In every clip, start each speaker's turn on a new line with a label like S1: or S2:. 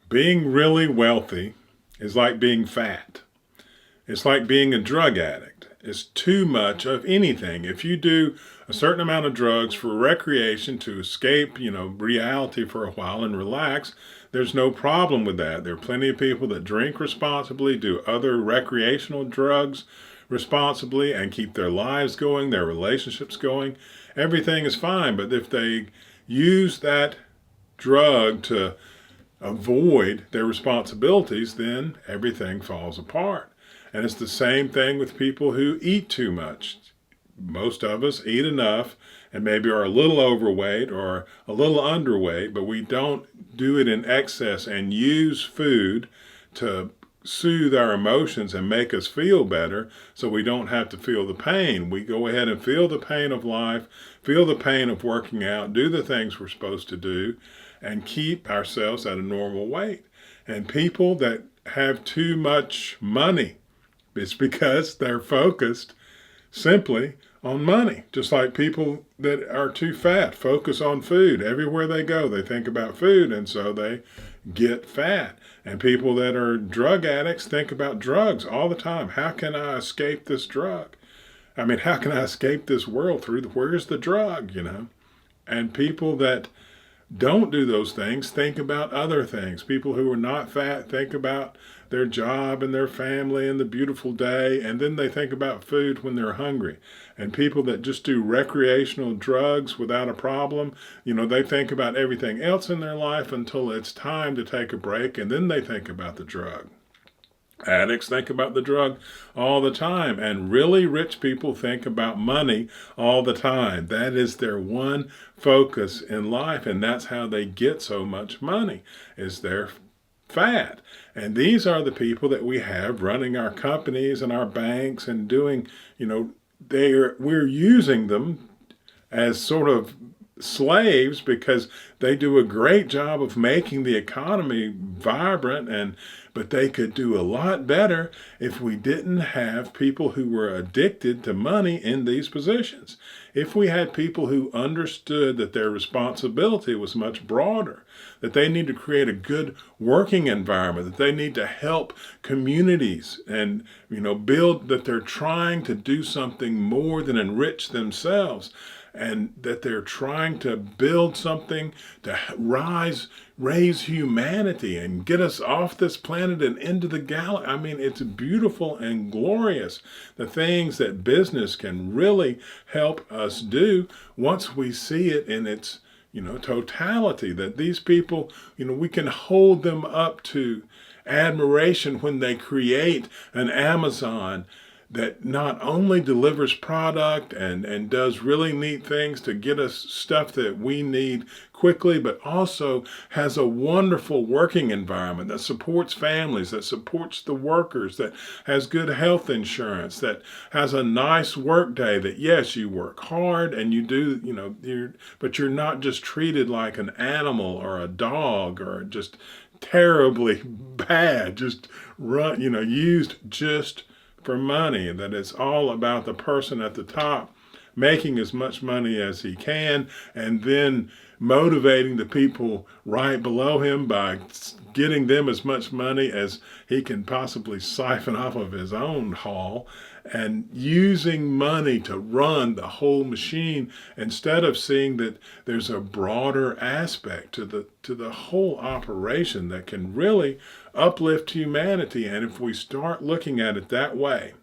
S1: Being really wealthy is like being fat. It's like being a drug addict. It's too much of anything. If you do a certain amount of drugs for recreation to escape, reality for a while and relax, there's no problem with that. There are plenty of people that drink responsibly, do other recreational drugs responsibly, and keep their lives going, their relationships going. Everything is fine. But if they use that drug to avoid their responsibilities, then everything falls apart. And it's the same thing with people who eat too much. Most of us eat enough and maybe are a little overweight or a little underweight, but we don't do it in excess and use food to soothe our emotions and make us feel better so we don't have to feel the pain. We go ahead and feel the pain of life, feel the pain of working out, do the things we're supposed to do, and keep ourselves at a normal weight. And people that have too much money, it's because they're focused simply on money. Just like people that are too fat focus on food. Everywhere they go, they think about food, and so they get fat. And people that are drug addicts think about drugs all the time. How can I escape this drug? How can I escape this world where's the drug, And people that don't do those things think about other things. People who are not fat think about their job and their family and the beautiful day, and then they think about food when they're hungry. And people that just do recreational drugs without a problem, they think about everything else in their life until it's time to take a break, and then they think about the drug. Addicts think about the drug all the time, and really rich people think about money all the time. That is their one focus in life, and that's how they get so much money, is they're fat. And these are the people that we have running our companies and our banks and doing, we're using them as sort of slaves because they do a great job of making the economy vibrant, but they could do a lot better if we didn't have people who were addicted to money in these positions. If we had people who understood that their responsibility was much broader, that they need to create a good working environment, that they need to help communities and, build, that they're trying to do something more than enrich themselves, and that they're trying to build something to raise humanity and get us off this planet and into the galaxy. It's beautiful and glorious, the things that business can really help us do once we see it in its, totality, that these people, we can hold them up to admiration when they create an Amazon that not only delivers product and does really neat things to get us stuff that we need quickly, but also has a wonderful working environment that supports families, that supports the workers, that has good health insurance, that has a nice work day, that yes, you work hard and you do, but you're not just treated like an animal or a dog or just terribly bad, just used just for money, that it's all about the person at the top making as much money as he can and then motivating the people right below him by getting them as much money as he can possibly siphon off of his own haul, and using money to run the whole machine instead of seeing that there's a broader aspect to the whole operation that can really uplift humanity. And if we start looking at it that way,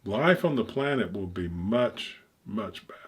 S1: life on the planet will be much, much better.